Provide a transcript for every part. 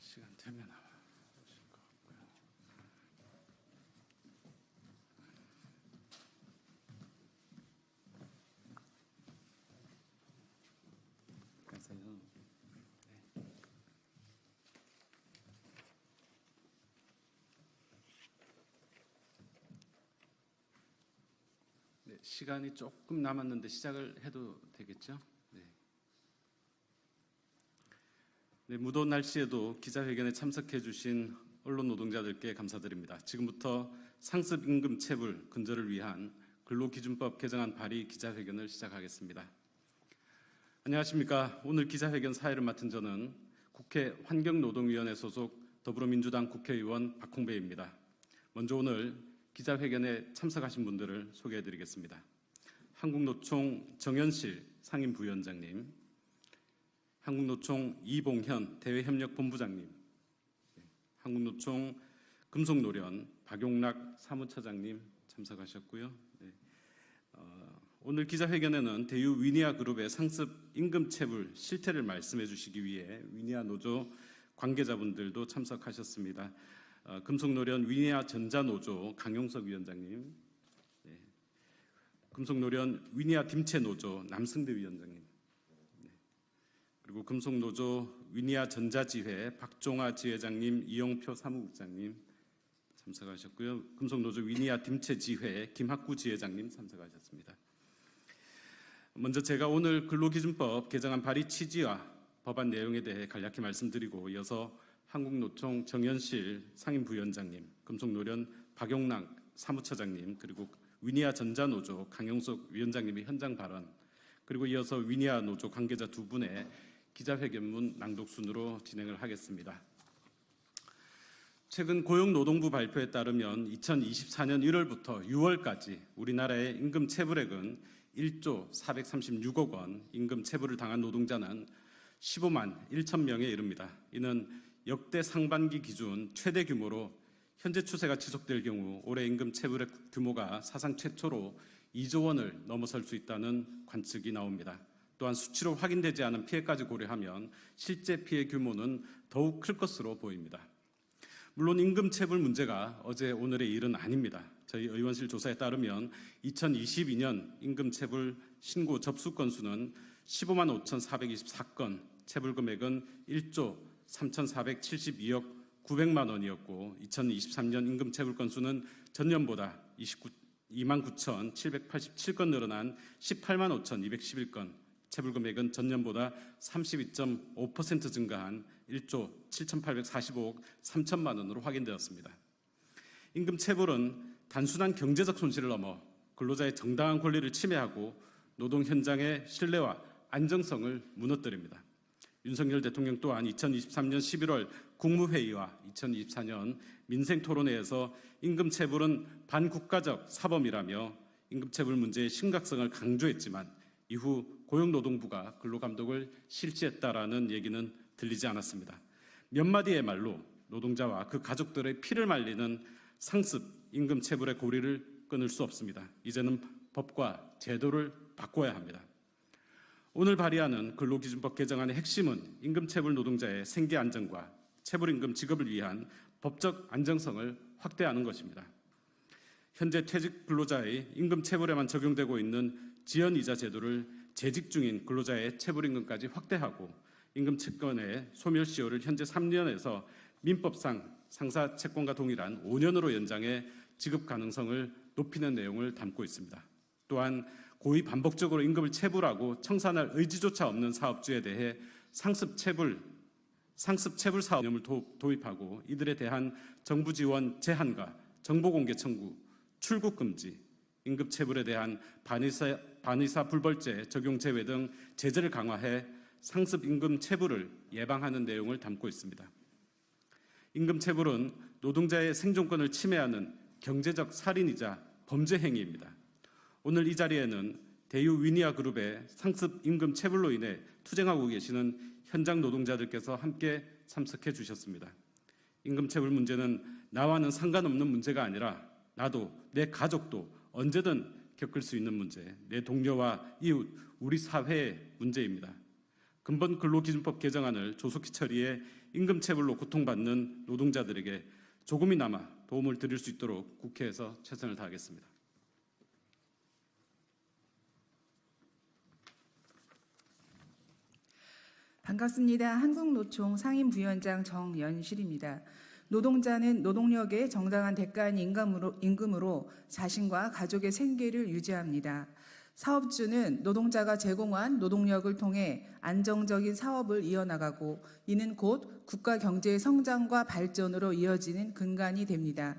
시간 되면 아마 오실 것 같고요. 그래서 시간이 조금 남았는데 시작을 해도 되겠죠? 네, 무더운 날씨에도 기자회견에 참석해 주신 언론 노동자들께 감사드립니다. 지금부터 상습 임금 체불 근절을 위한 근로기준법 개정안 발의 기자회견을 시작하겠습니다. 안녕하십니까. 오늘 기자회견 사회를 맡은 저는 국회 환경노동위원회 소속 더불어민주당 국회의원 박홍배입니다. 먼저 오늘 기자회견에 참석하신 분들을 소개해 드리겠습니다. 한국노총 정현실 상임부위원장님, 한국노총 이봉현 대외협력본부장님, 한국노총 금속노련 박용락 사무처장님 참석하셨고요. 오늘 기자회견에는 대유 위니아그룹의 상습 임금체불 실태를 말씀해 주시기 위해 위니아 노조 관계자분들도 참석하셨습니다. 금속노련 위니아전자노조 강용석 위원장님, 금속노련 위니아 dim체노조 남승대 위원장님, 그리고 금속노조 위니아전자지회 박종화 지회장님, 이용표 사무국장님 참석하셨고요. 금속노조 위니아 dim체지회 김학구 지회장님 참석하셨습니다. 먼저 제가 오늘 근로기준법 개정안 발의 취지와 법안 내용에 대해 간략히 말씀드리고 이어서 한국노총 정현실 상임부위원장님, 금속노련 박용락 사무처장님, 그리고 위니아전자노조 강용석 위원장님의 현장 발언, 그리고 이어서 위니아 노조 관계자 두 분의 기자회견문 낭독 순으로 진행을 하겠습니다. 최근 고용노동부 발표에 따르면 2024년 1월부터 6월까지 우리나라의 임금 체불액은 1조 436억 원 임금 체불을 당한 노동자는 15만 1천 명에 이릅니다. 이는 역대 상반기 기준 최대 규모로 현재 추세가 지속될 경우 올해 임금 체불액 규모가 사상 최초로 2조 원을 넘어설 수 있다는 관측이 나옵니다. 또한 수치로 확인되지 않은 피해까지 고려하면 실제 피해 규모는 더욱 클 것으로 보입니다. 물론 임금 체불 문제가 어제 오늘의 일은 아닙니다. 저희 의원실 조사에 따르면 2022년 임금 체불 신고 접수 건수는 15만 5,424건, 체불 금액은 1조 3,472억 900만 원이었고 2023년 임금 체불 건수는 전년보다 2만 9,787건 늘어난 18만 5,211건, 체불 금액은 전년보다 32.5% 증가한 1조 7,845억 3천만 원으로 확인되었습니다. 임금 체불은 단순한 경제적 손실을 넘어 근로자의 정당한 권리를 침해하고 노동 현장의 신뢰와 안정성을 무너뜨립니다. 윤석열 대통령 또한 2023년 11월 국무회의와 2024년 민생토론회에서 임금 체불은 반국가적 사범이라며 임금 체불 문제의 심각성을 강조했지만 이후 고용노동부가 근로감독을 실시했다라는 얘기는 들리지 않았습니다. 몇 마디의 말로 노동자와 그 가족들의 피를 말리는 상습 임금 체불의 고리를 끊을 수 없습니다. 이제는 법과 제도를 바꿔야 합니다. 오늘 발의하는 근로기준법 개정안의 핵심은 임금체불 노동자의 생계 안정과 체불임금 지급을 위한 법적 안정성을 확대하는 것입니다. 현재 퇴직 근로자의 임금체불에만 적용되고 있는 지연이자 제도를 재직 중인 근로자의 체불임금까지 확대하고 임금채권의 소멸시효를 현재 3년에서 민법상 상사 채권과 동일한 5년으로 연장해 지급 가능성을 높이는 내용을 담고 있습니다. 또한 고의 반복적으로 임금을 체불하고 청산할 의지조차 없는 사업주에 대해 상습 체불 사업을 도입하고 이들에 대한 정부 지원 제한과 정보 공개 청구, 출국 금지, 임금 체불에 대한 반의사 불벌죄 적용 제외 등 제재를 강화해 상습 임금 체불을 예방하는 내용을 담고 있습니다. 임금 체불은 노동자의 생존권을 침해하는 경제적 살인이자 범죄 행위입니다. 오늘 이 자리에는 대유 위니아 그룹의 상습 임금 체불로 인해 투쟁하고 계시는 현장 노동자들께서 함께 참석해 주셨습니다. 임금 체불 문제는 나와는 상관없는 문제가 아니라 나도 내 가족도 언제든 겪을 수 있는 문제, 내 동료와 이웃, 우리 사회의 문제입니다. 근본 근로기준법 개정안을 조속히 처리해 임금체불로 고통받는 노동자들에게 조금이나마 도움을 드릴 수 있도록 국회에서 최선을 다하겠습니다. 반갑습니다. 한국노총 상임부위원장 정연실입니다. 노동자는 노동력의 정당한 대가인 임금으로 자신과 가족의 생계를 유지합니다. 사업주는 노동자가 제공한 노동력을 통해 안정적인 사업을 이어나가고 이는 곧 국가 경제의 성장과 발전으로 이어지는 근간이 됩니다.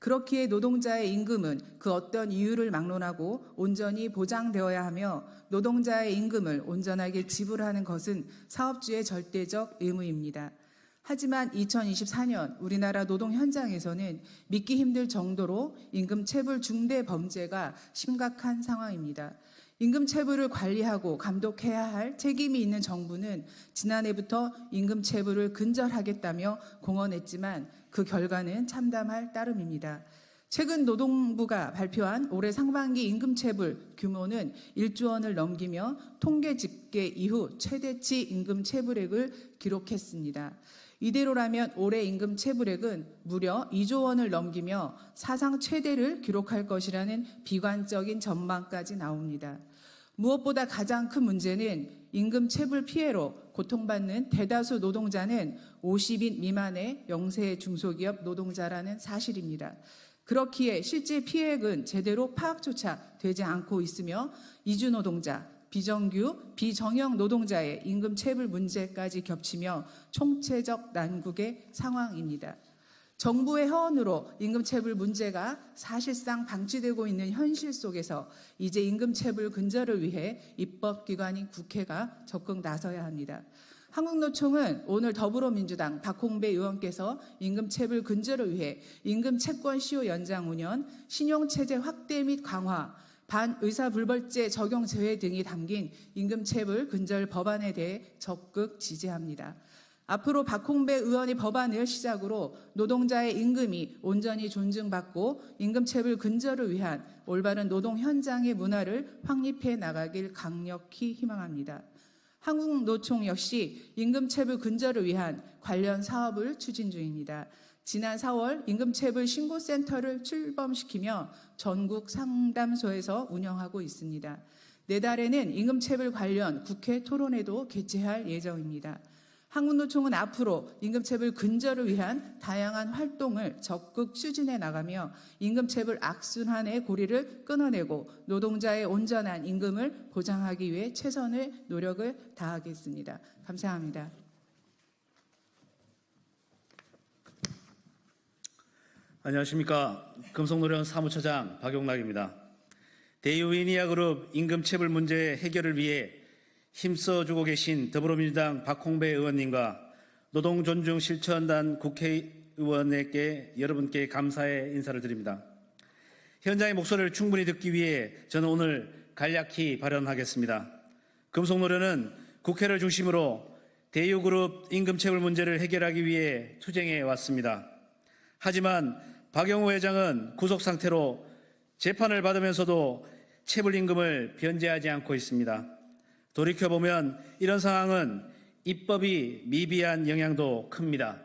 그렇기에 노동자의 임금은 그 어떤 이유를 막론하고 온전히 보장되어야 하며 노동자의 임금을 온전하게 지불하는 것은 사업주의 절대적 의무입니다. 하지만 2024년 우리나라 노동 현장에서는 믿기 힘들 정도로 임금체불 중대 범죄가 심각한 상황입니다. 임금체불을 관리하고 감독해야 할 책임이 있는 정부는 지난해부터 임금체불을 근절하겠다며 공언했지만 그 결과는 참담할 따름입니다. 최근 노동부가 발표한 올해 상반기 임금체불 규모는 1조 원을 넘기며 통계 집계 이후 최대치 임금체불액을 기록했습니다. 이대로라면 올해 임금체불액은 무려 2조 원을 넘기며 사상 최대를 기록할 것이라는 비관적인 전망까지 나옵니다. 무엇보다 가장 큰 문제는 임금체불 피해로 고통받는 대다수 노동자는 50인 미만의 영세 중소기업 노동자라는 사실입니다. 그렇기에 실제 피해액은 제대로 파악조차 되지 않고 있으며 이주 노동자, 비정규, 비정형 노동자의 임금체불 문제까지 겹치며 총체적 난국의 상황입니다. 정부의 허언으로 임금체불 문제가 사실상 방치되고 있는 현실 속에서 이제 임금체불 근절을 위해 입법기관인 국회가 적극 나서야 합니다. 한국노총은 오늘 더불어민주당 박홍배 의원께서 임금체불 근절을 위해 임금채권 시효 연장 5년, 신용체제 확대 및 강화, 반의사불벌죄 적용 제외 등이 담긴 임금체불 근절 법안에 대해 적극 지지합니다. 앞으로 박홍배 의원의 법안을 시작으로 노동자의 임금이 온전히 존중받고 임금체불 근절을 위한 올바른 노동 현장의 문화를 확립해 나가길 강력히 희망합니다. 한국노총 역시 임금체불 근절을 위한 관련 사업을 추진 중입니다. 지난 4월 임금체불 신고센터를 출범시키며 전국 상담소에서 운영하고 있습니다. 내달에는 임금체불 관련 국회 토론회도 개최할 예정입니다. 한국노총은 앞으로 임금체불 근절을 위한 다양한 활동을 적극 추진해 나가며 임금체불 악순환의 고리를 끊어내고 노동자의 온전한 임금을 보장하기 위해 최선의 노력을 다하겠습니다. 감사합니다. 안녕하십니까. 금속노련 사무처장 박용락입니다. 대유위니아그룹 임금체불 문제 해결을 위해 힘써주고 계신 더불어민주당 박홍배 의원님과 노동존중실천단 국회의원에게 여러분께 감사의 인사를 드립니다. 현장의 목소리를 충분히 듣기 위해 저는 오늘 간략히 발언하겠습니다. 금속노련은 국회를 중심으로 대유그룹 임금체불 문제를 해결하기 위해 투쟁해 왔습니다. 하지만 박영우 회장은 구속 상태로 재판을 받으면서도 체불임금을 변제하지 않고 있습니다. 돌이켜보면 이런 상황은 입법이 미비한 영향도 큽니다.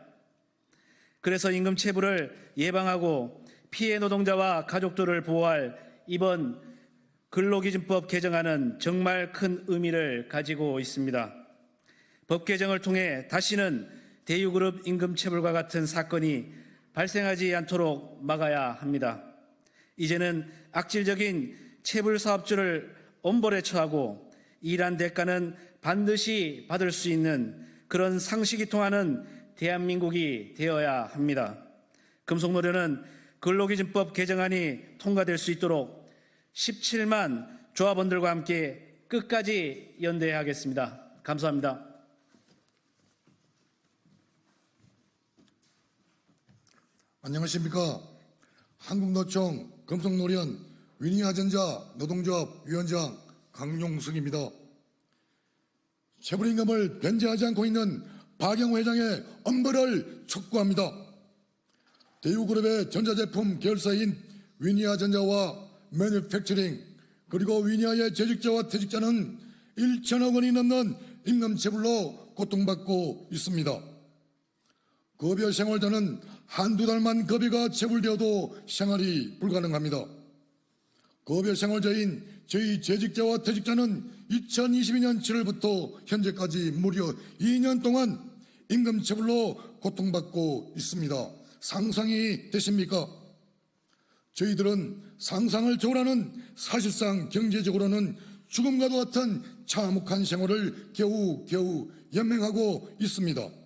그래서 임금체불을 예방하고 피해 노동자와 가족들을 보호할 이번 근로기준법 개정안은 정말 큰 의미를 가지고 있습니다. 법 개정을 통해 다시는 대유그룹 임금체불과 같은 사건이 발생하지 않도록 막아야 합니다. 이제는 악질적인 체불 사업주를 엄벌에 처하고 일한 대가는 반드시 받을 수 있는 그런 상식이 통하는 대한민국이 되어야 합니다. 금속노련은 근로기준법 개정안이 통과될 수 있도록 17만 조합원들과 함께 끝까지 연대하겠습니다. 감사합니다. 안녕하십니까. 한국노총 금속노련 위니아전자 노동조합 위원장 강용석입니다. 체불임금을 변제하지 않고 있는 박영우 회장의 엄벌을 촉구합니다. 대유그룹의 전자제품 계열사인 위니아전자와 매뉴팩처링 그리고 위니아의 재직자와 퇴직자는 1천억 원이 넘는 임금체불로 고통받고 있습니다. 급여 생활자는 한두 달만 급여가 체불되어도 생활이 불가능합니다. 급여 생활자인 저희 재직자와 퇴직자는 2022년 7월부터 현재까지 무려 2년 동안 임금 체불로 고통받고 있습니다. 상상이 되십니까? 저희들은 상상을 초월하는 사실상 경제적으로는 죽음과도 같은 참혹한 생활을 겨우 연명하고 있습니다.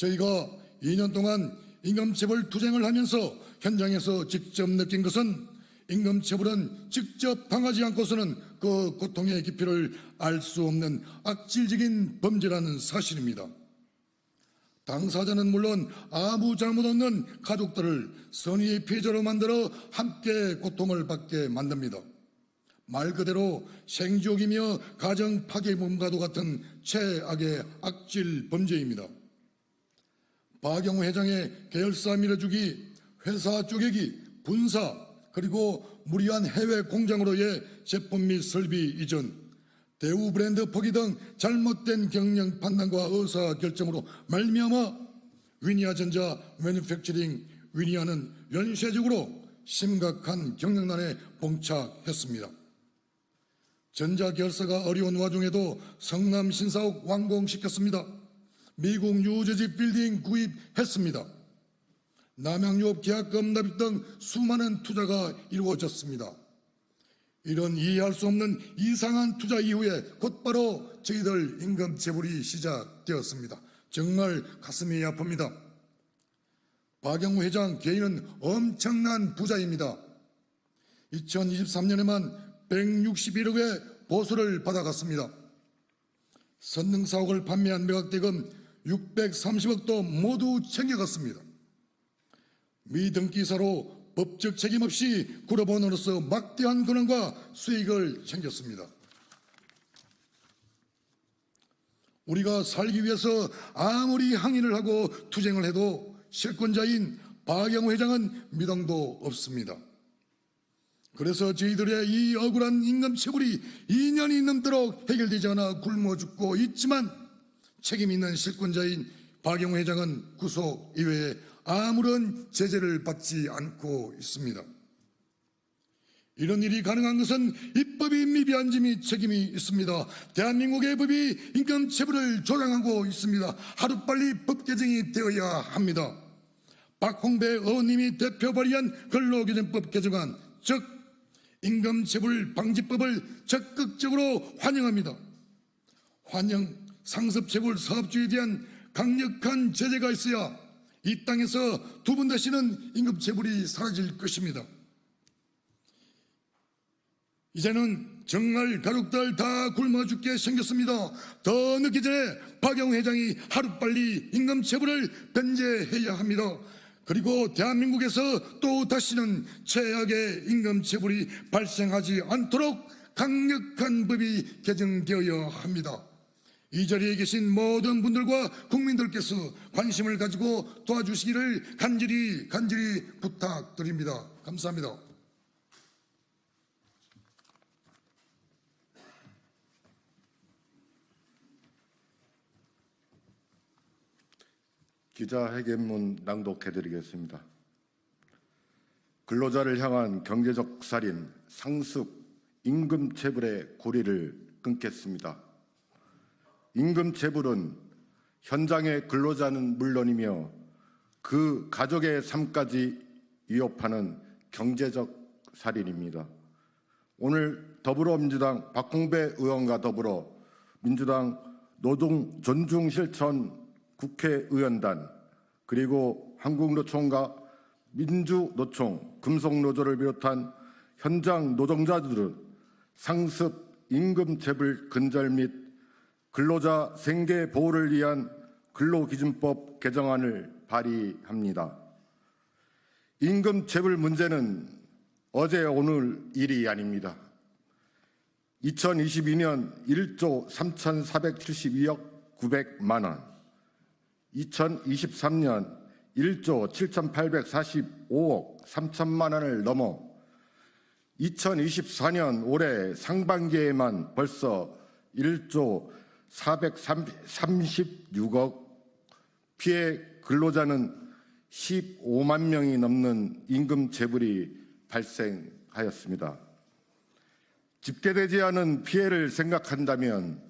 저희가 2년 동안 임금체불 투쟁을 하면서 현장에서 직접 느낀 것은 임금체불은 직접 당하지 않고서는 그 고통의 깊이를 알 수 없는 악질적인 범죄라는 사실입니다. 당사자는 물론 아무 잘못 없는 가족들을 선의의 피해자로 만들어 함께 고통을 받게 만듭니다. 말 그대로 생지옥이며 가정 파괴범과도 같은 최악의 악질 범죄입니다. 박영우 회장의 계열사 밀어주기, 회사 쪼개기, 분사, 그리고 무리한 해외 공장으로의 제품 및 설비 이전, 대우 브랜드 포기 등 잘못된 경영 판단과 의사결정으로 말미암아 위니아전자 매뉴팩처링 위니아는 연쇄적으로 심각한 경영난에 봉착했습니다. 전자계열사가 어려운 와중에도 성남 신사옥 완공시켰습니다. 미국 뉴저지 빌딩 구입했습니다. 남양유업 계약금 납입 등 수많은 투자가 이루어졌습니다. 이런 이해할 수 없는 이상한 투자 이후에 곧바로 저희들 임금 체불이 시작되었습니다. 정말 가슴이 아픕니다. 박영우 회장 개인은 엄청난 부자입니다. 2023년에만 161억의 보수를 받아갔습니다. 선릉사옥을 판매한 매각대금 630억도 모두 챙겨갔습니다. 미등기사로 법적 책임 없이 그룹원으로서 막대한 권한과 수익을 챙겼습니다. 우리가 살기 위해서 아무리 항의를 하고 투쟁을 해도 실권자인 박영우 회장은 미동도 없습니다. 그래서 저희들의 이 억울한 임금 체불이 2년이 넘도록 해결되지 않아 굶어 죽고 있지만 책임 있는 실권자인 박영우 회장은 구속 이외에 아무런 제재를 받지 않고 있습니다. 이런 일이 가능한 것은 입법이 미비한 점이 책임이 있습니다. 대한민국의 법이 임금 체불을 조장하고 있습니다. 하루빨리 법 개정이 되어야 합니다. 박홍배 의원님이 대표 발의한 근로기준법 개정안, 즉 임금체불 방지법을 적극적으로 환영합니다. 상습체불 사업주에 대한 강력한 제재가 있어야 이 땅에서 두 번 다시는 임금체불이 사라질 것입니다. 이제는 정말 가족들 다 굶어 죽게 생겼습니다. 더 늦기 전에 박영우 회장이 하루빨리 임금체불을 변제해야 합니다. 그리고 대한민국에서 또 다시는 최악의 임금체불이 발생하지 않도록 강력한 법이 개정되어야 합니다. 이 자리에 계신 모든 분들과 국민들께서 관심을 가지고 도와주시기를 간절히 부탁드립니다. 감사합니다. 기자회견문 낭독해드리겠습니다. 근로자를 향한 경제적 살인, 상습, 임금체불의 고리를 끊겠습니다. 임금체불은 현장의 근로자는 물론이며 그 가족의 삶까지 위협하는 경제적 살인입니다. 오늘 더불어민주당 박홍배 의원과 더불어 민주당 노동 존중 실천 국회의원단 그리고 한국노총과 민주노총, 금속노조를 비롯한 현장 노동자들은 상습 임금체불 근절 및 근로자 생계 보호를 위한 근로기준법 개정안을 발의합니다. 임금체불 문제는 어제 오늘 일이 아닙니다. 2022년 1조 3,472억 900만 원, 2023년 1조 7,845억 3천만 원을 넘어 2024년 올해 상반기에만 벌써 1조 436억 피해 근로자는 15만 명이 넘는 임금 체불이 발생하였습니다. 집계되지 않은 피해를 생각한다면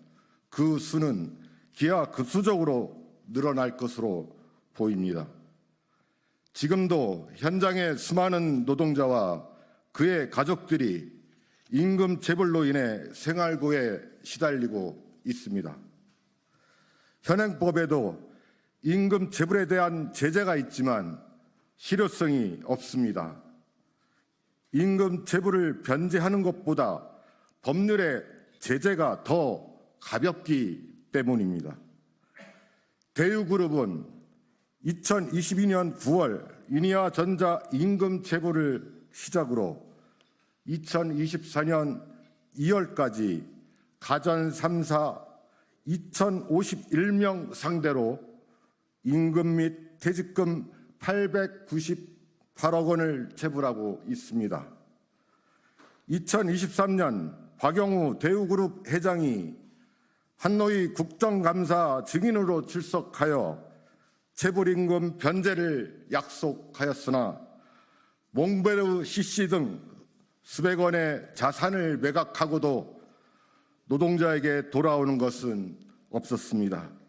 그 수는 기하급수적으로 늘어날 것으로 보입니다. 지금도 현장의 수많은 노동자와 그의 가족들이 임금 체불로 인해 생활고에 시달리고 있습니다. 현행법에도 임금 체불에 대한 제재가 있지만 실효성이 없습니다. 임금 체불을 변제하는 것보다 법률의 제재가 더 가볍기 때문입니다. 대유그룹은 2022년 9월 유니아전자 임금 체불을 시작으로 2024년 2월까지 가전 3사 2,051명 상대로 임금 및 퇴직금 898억 원을 체불하고 있습니다. 2023년 박영우 대우그룹 회장이 한노위 국정감사 증인으로 출석하여 체불임금 변제를 약속하였으나 몽베르 CC 등 수백 원의 자산을 매각하고도 노동자에게 돌아오는 것은 없었습니다.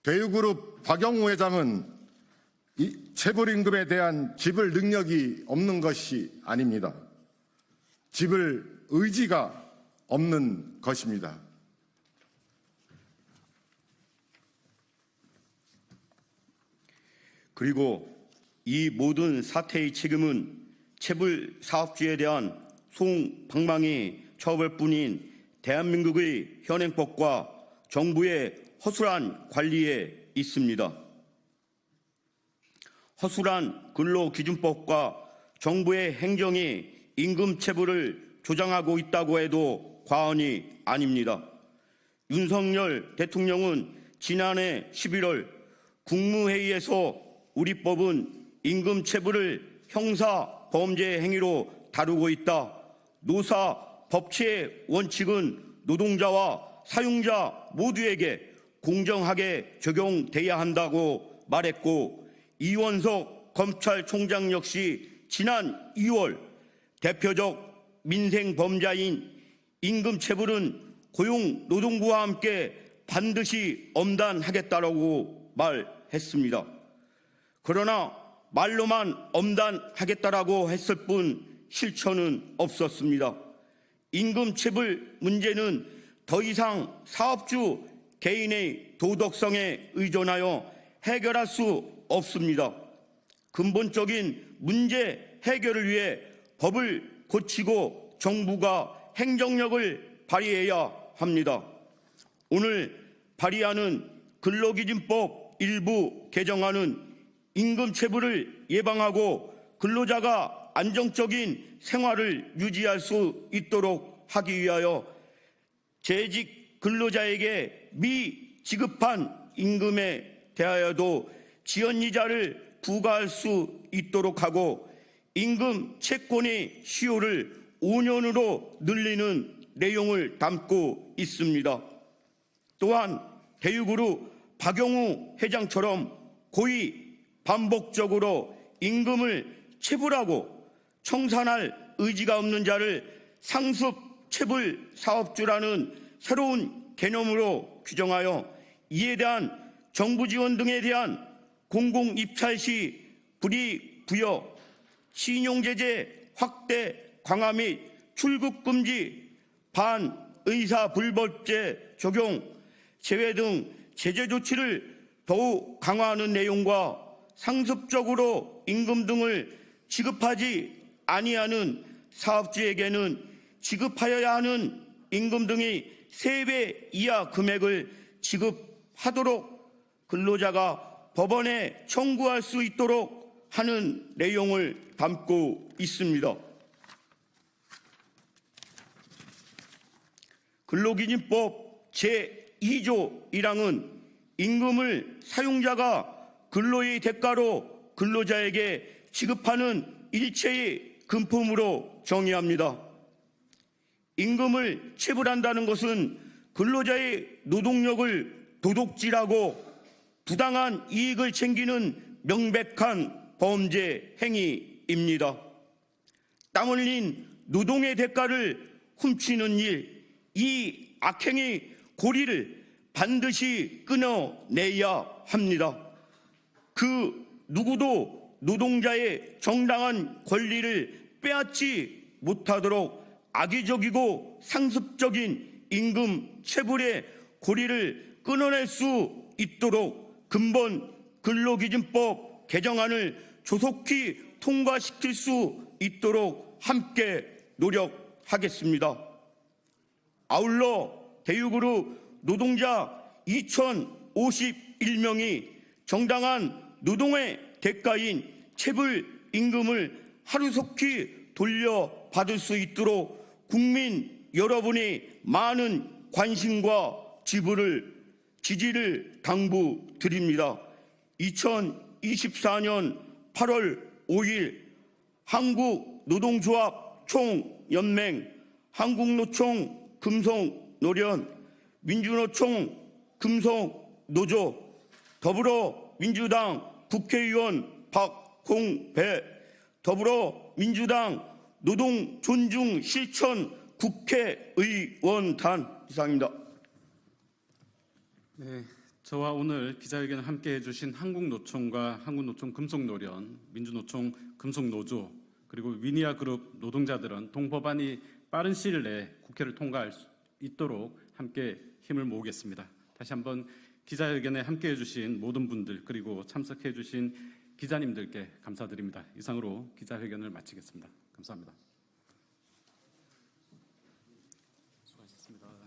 대우그룹 박영우 회장은 이 체불임금에 대한 지불 능력이 없는 것이 아닙니다. 지불 의지가 없는 것입니다. 그리고 이 모든 사태의 책임은 체불 사업주에 대한 송방망이 처벌뿐인 대한민국의 현행법과 정부의 허술한 관리에 있습니다. 허술한 근로기준법과 정부의 행정이 임금 체불을 조장하고 있다고 해도 과언이 아닙니다. 윤석열 대통령은 지난해 11월 국무회의에서 우리 법은 임금 체불을 형사 범죄 행위로 다루고 있다. 노사 법치의 원칙은 노동자와 사용자 모두에게 공정하게 적용돼야 한다고 말했고, 이원석 검찰총장 역시 지난 2월 대표적 민생 범죄인 임금 체불은 고용노동부와 함께 반드시 엄단하겠다라고 말했습니다. 그러나 말로만 엄단하겠다라고 했을 뿐 실천은 없었습니다. 임금 체불 문제는 더 이상 사업주 개인의 도덕성에 의존하여 해결할 수 없습니다. 근본적인 문제 해결을 위해 법을 고치고 정부가 행정력을 발휘해야 합니다. 오늘 발의하는 근로기준법 일부 개정안은 임금 체불을 예방하고 근로자가 안정적인 생활을 유지할 수 있도록 하기 위하여 재직 근로자에게 미지급한 임금에 대하여도 지연이자를 부과할 수 있도록 하고 임금 채권의 시효를 5년으로 늘리는 내용을 담고 있습니다. 또한 대유그룹 박영우 회장처럼 고의 반복적으로 임금을 체불하고 청산할 의지가 없는 자를 상습 체불 사업주라는 새로운 개념으로 규정하여 이에 대한 정부 지원 등에 대한 공공 입찰 시 불이익 부여, 신용제재 확대 강화 및 출국 금지, 반의사 불법죄 적용, 제외 등 제재 조치를 더욱 강화하는 내용과 상습적으로 임금 등을 지급하지 아니하는 사업주에게는 지급하여야 하는 임금 등의 3배 이하 금액을 지급하도록 근로자가 법원에 청구할 수 있도록 하는 내용을 담고 있습니다. 근로기준법 제2조 1항은 임금을 사용자가 근로의 대가로 근로자에게 지급하는 일체의 금품으로 정의합니다. 임금을 체불한다는 것은 근로자의 노동력을 도둑질하고 부당한 이익을 챙기는 명백한 범죄 행위입니다. 땀 흘린 노동의 대가를 훔치는 일, 이 악행의 고리를 반드시 끊어내야 합니다. 그 누구도 노동자의 정당한 권리를 빼앗지 못하도록 악의적이고 상습적인 임금 체불의 고리를 끊어낼 수 있도록 근본 근로기준법 개정안을 조속히 통과시킬 수 있도록 함께 노력하겠습니다. 아울러 대유그룹 노동자 2,051명이 정당한 노동의 대가인 체불 임금을 하루속히 돌려받을 수 있도록 국민 여러분의 많은 관심과 지지를 당부드립니다. 2024년 8월 5일 한국노동조합 총연맹, 한국노총 금속노련, 민주노총 금속노조, 더불어민주당 국회의원 박홍배, 더불어민주당 노동존중실천 국회의원단 이상입니다. 네, 저와 오늘 기자회견을 함께 해주신 한국노총과 한국노총 금속노련, 민주노총 금속노조, 그리고 위니아그룹 노동자들은 동법안이 빠른 시일 내에 국회를 통과할 수 있도록 함께 힘을 모으겠습니다. 다시 한번 기자회견에 함께 해주신 모든 분들, 그리고 참석해 주신 기자님들께 감사드립니다. 이상으로 기자회견을 마치겠습니다. 감사합니다. 수고하셨습니다.